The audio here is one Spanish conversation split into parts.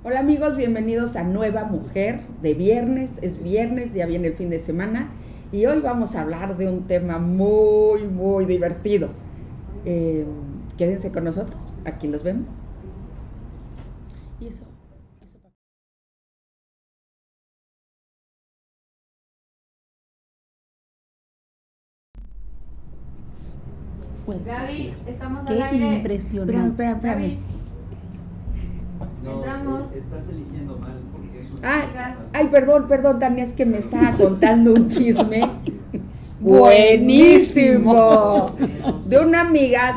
Hola amigos, bienvenidos a Nueva Mujer de viernes. Es viernes, ya viene el fin de semana y hoy vamos a hablar de un tema muy divertido. Quédense con nosotros, aquí los vemos. Y eso. Pues, Gaby, estamos qué al aire. impresionante. Espérame. No, entramos. Estás eligiendo mal porque es un... Ay, perdón, Tania, es que me estaba contando un chisme buenísimo de una amiga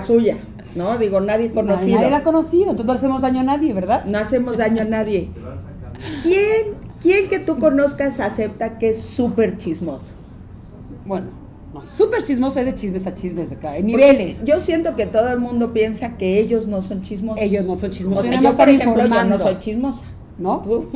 suya, ¿no? Digo, nadie conocido. Nadie la ha conocido, entonces no hacemos daño a nadie, ¿verdad? No hacemos daño a nadie. Te vas a cambiar. ¿Quién que tú conozcas acepta que es súper chismoso? Bueno, no, súper chismoso, es de chismes a chismes, acá, hay niveles. Porque yo siento que todo el mundo piensa que ellos no son chismosos. Ellos no son chismosos, O sea, nada yo, más por están ejemplo, yo no informando. soy chismosa. ¿No? ¿Tú?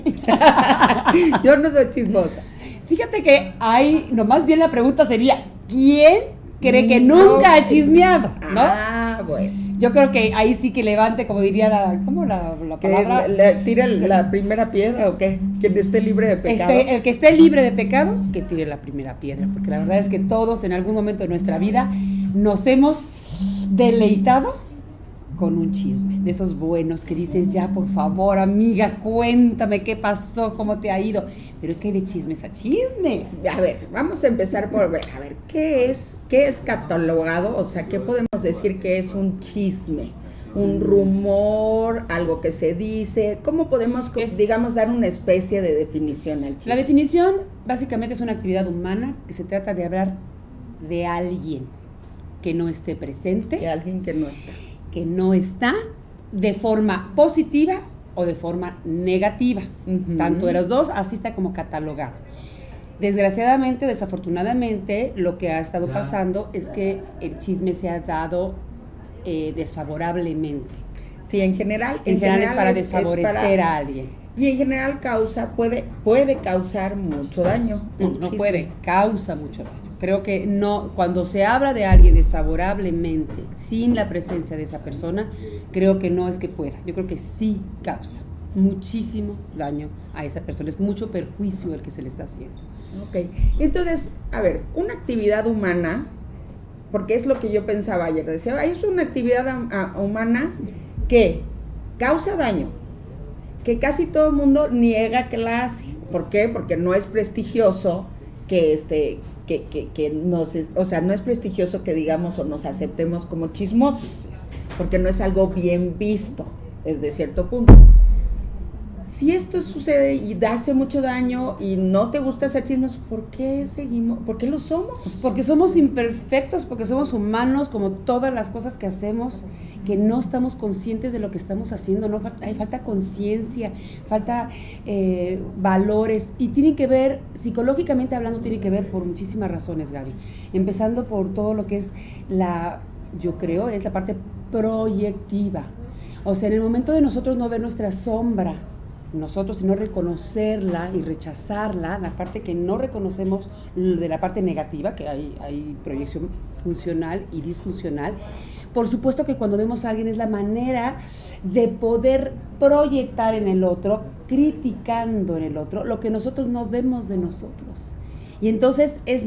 Yo no soy chismosa. Fíjate que hay, nomás bien la pregunta sería, ¿quién cree que No, nunca ha chismeado? ¿No? Ah, bueno. Yo creo que ahí sí que levante, como diría la Que palabra. le tire la primera piedra o qué, quien esté libre de pecado. El que esté libre de pecado, que tire la primera piedra, porque la verdad es que todos en algún momento de nuestra vida nos hemos deleitado con un chisme, de esos buenos que dices, ya por favor amiga, cuéntame qué pasó, cómo te ha ido, pero es que hay de chismes a chismes. A ver, vamos a empezar por ver, ¿qué es catalogado? O sea, ¿qué podemos decir que es un chisme? Un rumor, algo que se dice. ¿Cómo podemos, digamos, dar una especie de definición al chisme? La definición básicamente es una actividad humana que se trata de hablar de alguien que no esté presente, De alguien que no está. que no está de forma positiva o de forma negativa. Ujú. Tanto de los dos, así está como catalogado. Desgraciadamente o desafortunadamente, lo que ha estado pasando es que el chisme se ha dado desfavorablemente. Sí, en general En general es para es desfavorecer a alguien. Y en general puede causar mucho daño. No, un no chisme. puede, causa mucho daño. Creo que no, cuando se habla de alguien desfavorablemente, sin la presencia de esa persona, creo que no es que pueda. Yo creo que sí causa muchísimo daño a esa persona. Es mucho perjuicio el que se le está haciendo. Ok, entonces, a ver, una actividad humana, porque es lo que yo pensaba ayer, decía, es una actividad humana que causa daño, que casi todo el mundo niega que la hace. ¿Por qué? Porque no es prestigioso o sea, no es prestigioso que digamos o nos aceptemos como chismosos, porque no es algo bien visto desde cierto punto. Si esto sucede y hace mucho daño y no te gusta hacer chismes, ¿por qué seguimos? ¿Por qué lo somos? Porque somos imperfectos, porque somos humanos, como todas las cosas que hacemos, que no estamos conscientes de lo que estamos haciendo, no hay falta conciencia, falta valores, y tienen que ver, psicológicamente hablando, tienen que ver por muchísimas razones, Gaby. Empezando por todo lo que es yo creo, es la parte proyectiva. O sea, en el momento de nosotros no ver nuestra sombra, nosotros, sino reconocerla y rechazarla, la parte que no reconocemos de la parte negativa, que hay proyección funcional y disfuncional. Por supuesto que cuando vemos a alguien es la manera de poder proyectar en el otro, criticando en el otro, lo que nosotros no vemos de nosotros. Y entonces es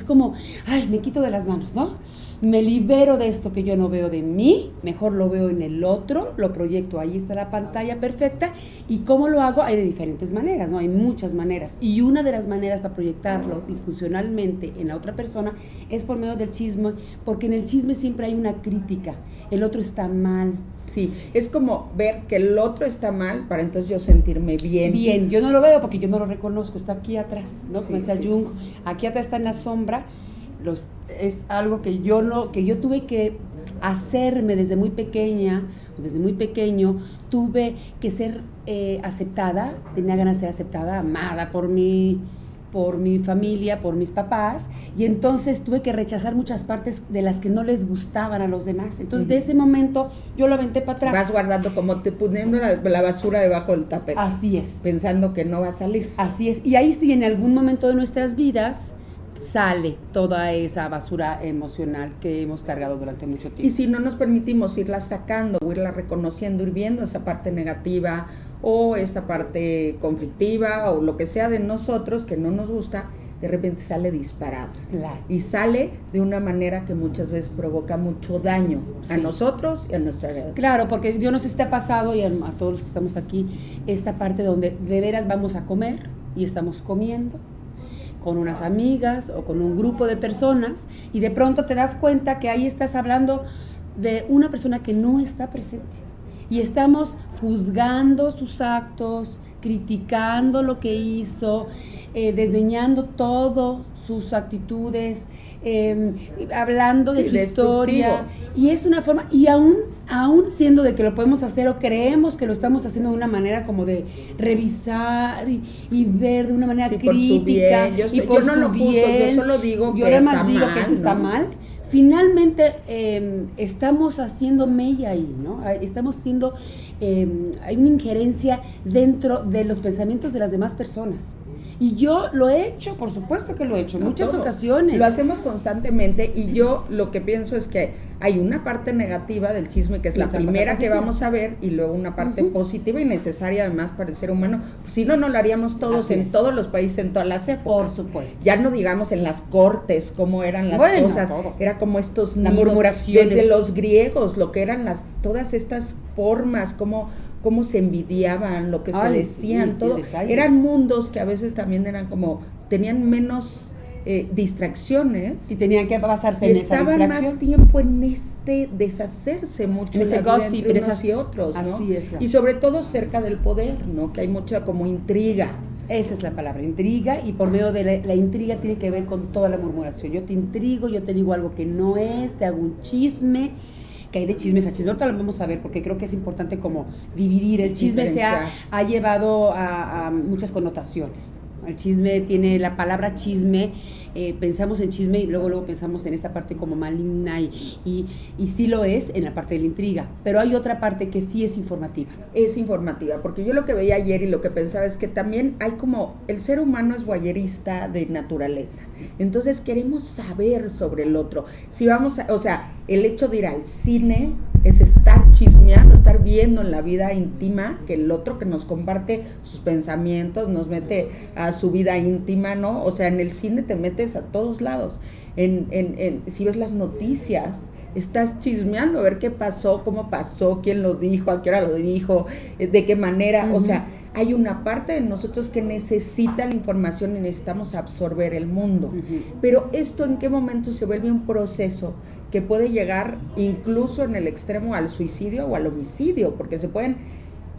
como, ay, me quito de las manos, ¿no? Me libero de esto que yo no veo de mí, mejor lo veo en el otro, lo proyecto, ahí está la pantalla perfecta. ¿Y cómo lo hago? Hay de diferentes maneras, ¿no? Hay muchas maneras. Y una de las maneras para proyectarlo disfuncionalmente en la otra persona es por medio del chisme, porque en el chisme siempre hay una crítica, el otro está mal. Sí, es como ver que el otro está mal para entonces yo sentirme bien. Bien, yo no lo veo porque yo no lo reconozco, está aquí atrás, ¿no? Como decía Sí. Jung, aquí atrás está en la sombra. Es algo que yo tuve que hacerme desde muy pequeña, desde muy pequeño, tuve que ser aceptada, tenía ganas de ser aceptada, amada por mi familia, por mis papás, y entonces tuve que rechazar muchas partes de las que no les gustaban a los demás. Entonces, de ese momento, yo lo aventé para atrás. Vas guardando, como te poniendo la basura debajo del tapete. Así es. Pensando que no va a salir. Así es. Y ahí sí, en algún momento de nuestras vidas, sale toda esa basura emocional que hemos cargado durante mucho tiempo. Y si no nos permitimos irla sacando, o irla reconociendo, ir viendo esa parte negativa o esa parte conflictiva o lo que sea de nosotros que no nos gusta, de repente sale disparado. Claro. Y sale de una manera que muchas veces provoca mucho daño a Sí. nosotros y a nuestra vida. Claro, porque yo no sé si te ha pasado, y a todos los que estamos aquí, esta parte donde de veras vamos a comer y estamos comiendo con unas amigas o con un grupo de personas y de pronto te das cuenta que ahí estás hablando de una persona que no está presente y estamos juzgando sus actos, criticando lo que hizo, desdeñando todo sus actitudes, hablando de Sí, su historia, y es una forma, y aún siendo de que lo podemos hacer o creemos que lo estamos haciendo de una manera como de revisar y ver de una manera Sí, por su crítica, bien. Yo y sé, por yo no su lo juzgo, bien, yo solo digo yo que además está digo mal, que esto está ¿no? mal. Finalmente estamos haciendo mella ahí, ¿no? Estamos siendo, hay una injerencia dentro de los pensamientos de las demás personas. Y yo lo he hecho, por supuesto que lo he hecho, en muchas Todo. ocasiones. Lo hacemos constantemente y yo lo que pienso es que hay una parte negativa del chisme que es Y la otra cosa primera que positiva. vamos a ver y luego una parte Ujú. positiva y necesaria además para el ser humano. Si no, no lo haríamos todos Así en es. todos los países, en todas las épocas. Por supuesto. Ya no digamos en las cortes cómo eran las Bueno, cosas, todo. era como estos La nidos, murmuraciones. desde los griegos, lo que eran todas estas formas, cómo se envidiaban, lo que se Ay, decían, sí, todo. sí, desaire. Eran mundos que a veces también eran como, tenían menos distracciones Y tenían que basarse y en esa estaban distracción. más tiempo en deshacerse mucho En ese la vida gossip, entre en unos esas- y otros, ¿no? así es. Y sobre todo cerca del poder, ¿no? Que hay mucha como intriga. Esa es la palabra, intriga, y por medio de la intriga tiene que ver con toda la murmuración. Yo te intrigo, yo te digo algo que no es, te hago un chisme, que hay de chismes a chisme. Ahorita lo vamos a ver porque creo que es importante como dividir. El chisme Diferenciar. ha llevado a muchas connotaciones. El chisme tiene la palabra chisme, pensamos en chisme y luego pensamos en esta parte como maligna y sí lo es en la parte de la intriga, pero hay otra parte que sí es informativa. Es informativa, porque yo lo que veía ayer y lo que pensaba es que también hay como, el ser humano es voyerista de naturaleza, entonces queremos saber sobre el otro. Si vamos o sea, el hecho de ir al cine es estar chismeando, estar viendo en la vida íntima que el otro que nos comparte sus pensamientos, nos mete a su vida íntima, ¿no? O sea, en el cine te metes a todos lados. Si ves las noticias, estás chismeando a ver qué pasó, cómo pasó, quién lo dijo, a qué hora lo dijo, de qué manera. Uh-huh. O sea, hay una parte de nosotros que necesita la información y necesitamos absorber el mundo. Uh-huh. Pero esto, ¿en qué momento se vuelve un proceso que puede llegar incluso en el extremo al suicidio o al homicidio? Porque se pueden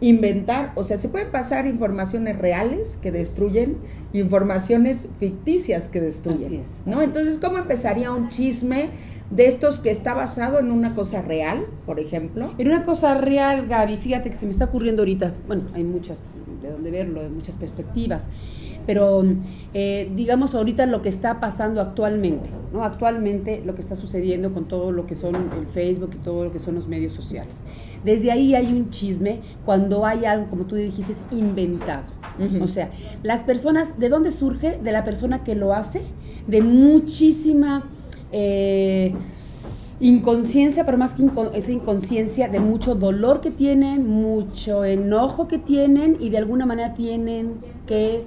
inventar, o sea, se pueden pasar informaciones reales que destruyen y informaciones ficticias que destruyen. Así es, ¿no? así Entonces, ¿cómo empezaría un chisme de estos que está basado en una cosa real, por ejemplo? En una cosa real, Gaby, fíjate que se me está ocurriendo ahorita, bueno, hay muchas de donde verlo, de muchas perspectivas, pero digamos ahorita lo que está pasando actualmente, ¿no? Actualmente lo que está sucediendo con todo lo que son el Facebook y todo lo que son los medios sociales. Desde ahí hay un chisme cuando hay algo, como tú dijiste, inventado. Uh-huh. O sea, las personas, ¿de dónde surge? De la persona que lo hace, de muchísima inconsciencia, pero más que esa inconsciencia, de mucho dolor que tienen, mucho enojo que tienen y de alguna manera tienen que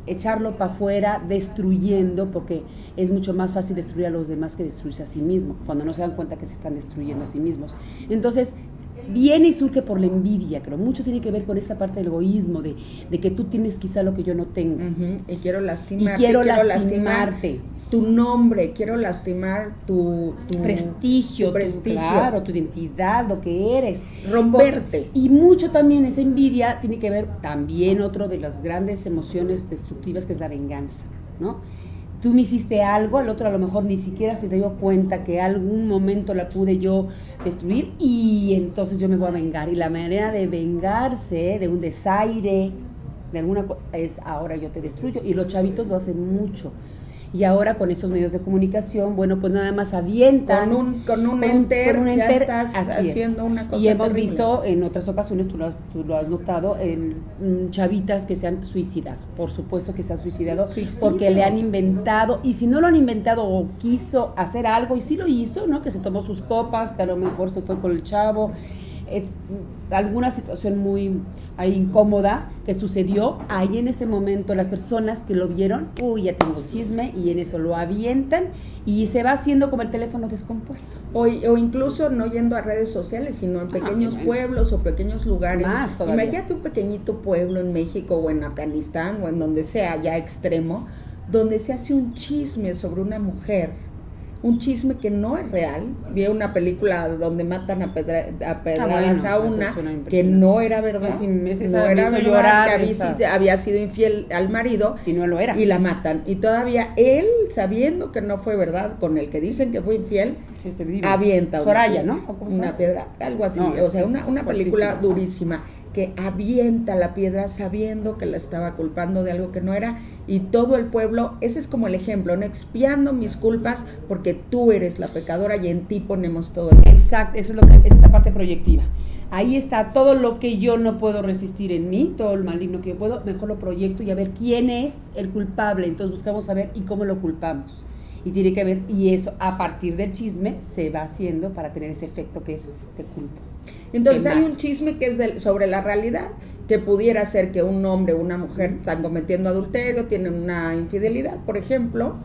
echarlo para afuera destruyendo, porque es mucho más fácil destruir a los demás que destruirse a sí mismo, cuando no se dan cuenta que se están destruyendo a sí mismos. Entonces, viene y surge por la envidia, creo. Mucho tiene que ver con esta parte del egoísmo, de que tú tienes quizá lo que yo no tengo. Uh-huh. Y quiero Y lastimarte. quiero lastimarte. Tu nombre, quiero lastimar tu prestigio, claro, tu identidad, lo que eres. Romperte. Y mucho también esa envidia tiene que ver también otro de las grandes emociones destructivas, que es la venganza, ¿no? Tú me hiciste algo, al otro a lo mejor ni siquiera se dio cuenta que algún momento la pude yo destruir y entonces yo me voy a vengar. Y la manera de vengarse de un desaire, de alguna cosa, es ahora yo te destruyo. Y los chavitos lo hacen mucho. Y ahora con estos medios de comunicación, bueno, pues nada más avientan. Con un enter, con un ya enter, estás así haciendo es. una cosa Y hemos terrible. visto en otras ocasiones, tú lo has notado, chavitas que se han suicidado. Por supuesto que se han suicidado Suicidio. porque le han inventado, y si no lo han inventado o quiso hacer algo, y sí lo hizo, ¿no? Que se tomó sus copas, que a lo mejor se fue con el chavo, alguna situación muy incómoda que sucedió, ahí en ese momento las personas que lo vieron, ya tengo chisme, y en eso lo avientan y se va haciendo como el teléfono descompuesto. O incluso no yendo a redes sociales, sino en pequeños bueno. pueblos o pequeños lugares. Más todavía. Imagínate un pequeñito pueblo en México o en Afganistán o en donde sea ya extremo, donde se hace un chisme sobre una mujer, un chisme que no es real. Vi una película donde matan a pedradas a eso una suena que impresionante. no era verdad, Esa no me era hizo verdad, llorar, que esa. había sido infiel al marido Y no lo era. y la matan. Y todavía él, sabiendo que no fue verdad, con el que dicen que fue infiel, Sí, es terrible. avienta Soraya, una, ¿no? ¿O cómo se una llama? piedra, algo así, No, o sea, es una película fuertísimo. durísima, que avienta la piedra sabiendo que la estaba culpando de algo que no era, y todo el pueblo, ese es como el ejemplo, no expiando mis culpas porque tú eres la pecadora y en ti ponemos todo el... Exacto, eso es lo que es esta parte proyectiva. Ahí está todo lo que yo no puedo resistir en mí, todo el maligno que yo puedo, mejor lo proyecto y a ver quién es el culpable. Entonces buscamos saber y cómo lo culpamos. Y tiene que ver, y eso a partir del chisme se va haciendo para tener ese efecto que es te culpo. Entonces Te hay mato. un chisme que es sobre la realidad, que pudiera ser que un hombre o una mujer están cometiendo adulterio, tienen una infidelidad, por ejemplo,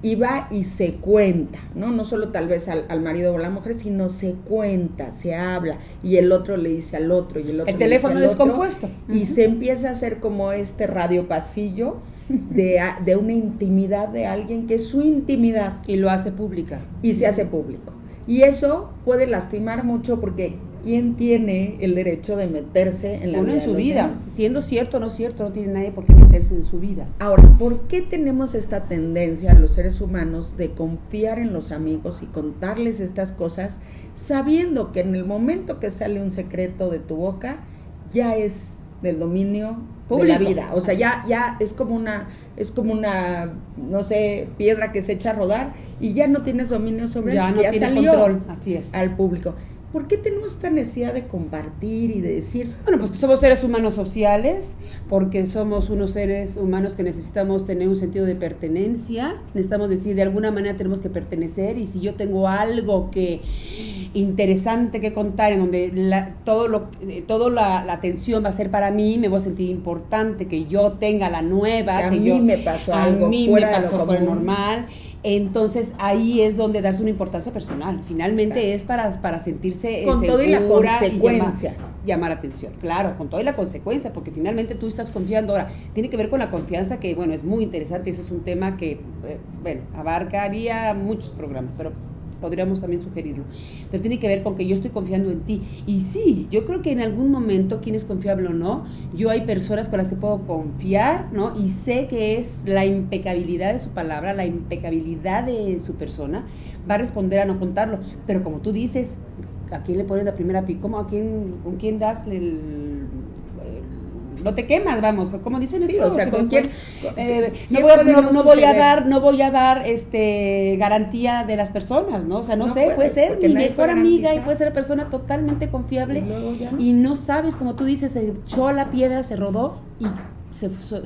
y va y se cuenta, ¿no? No solo tal vez al marido o a la mujer, sino se cuenta, se habla, y el otro le dice al otro, y el otro El le teléfono dice al otro, descompuesto. y Ujú. se empieza a hacer como este radio pasillo de una intimidad de alguien que es su intimidad, Y lo hace pública. y se hace público. Y eso puede lastimar mucho porque ¿quién tiene el derecho de meterse en la Uno vida en de su los vida, demás? siendo cierto o no cierto, no tiene nadie por qué meterse en su vida. Ahora, ¿por qué tenemos esta tendencia los seres humanos de confiar en los amigos y contarles estas cosas sabiendo que en el momento que sale un secreto de tu boca ya es del dominio Público. de la vida? O sea, ya es como una, no sé, piedra que se echa a rodar y ya no tienes dominio sobre Ya él, no tienes salió control, así es. al público. ¿Por qué tenemos esta necesidad de compartir y de decir? Bueno, pues que somos seres humanos sociales, porque somos unos seres humanos que necesitamos tener un sentido de pertenencia, necesitamos decir, de alguna manera tenemos que pertenecer, y si yo tengo algo interesante que contar, en donde toda la atención va a ser para mí, me voy a sentir importante, que yo tenga la nueva, Que a que mí me pasó a algo mí fuera me de lo pasó fuera común. normal. Entonces ahí es donde darse una importancia personal. Finalmente Exacto. es para sentirse Con todo y la segura consecuencia. llamar atención, claro, con toda la consecuencia, porque finalmente tú estás confiando. Ahora, tiene que ver con la confianza, que bueno, es muy interesante, ese es un tema que, abarcaría muchos programas, pero podríamos también sugerirlo, pero tiene que ver con que yo estoy confiando en ti, y sí, yo creo que en algún momento, quién es confiable o no, yo hay personas con las que puedo confiar, ¿no? Y sé que es la impecabilidad de su palabra, la impecabilidad de su persona, va a responder a no contarlo, pero como tú dices, ¿a quién le pones la primera pica? ¿Cómo con quién das no te quemas, vamos, como dicen Sí, o sea, ¿con quién? no voy a dar garantía de las personas, ¿no? O sea, no sé, puede puedes, ser porque mi nadie mejor puede amiga y garantizar. puede ser la persona totalmente confiable, Y luego ya no. y no sabes, como tú dices, se echó la piedra, se rodó y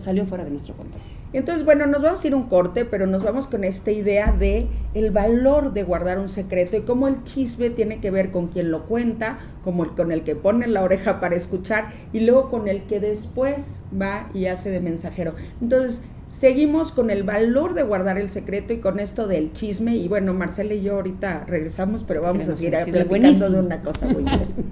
salió fuera de nuestro control. Entonces, bueno, nos vamos a ir un corte, pero nos vamos con esta idea de el valor de guardar un secreto y cómo el chisme tiene que ver con quien lo cuenta, con el que pone la oreja para escuchar y luego con el que después va y hace de mensajero. Entonces, seguimos con el valor de guardar el secreto y con esto del chisme. Y bueno, Marcela y yo ahorita regresamos, pero vamos a seguir Tenemos un chisme platicando buenísimo. de una cosa muy interesante.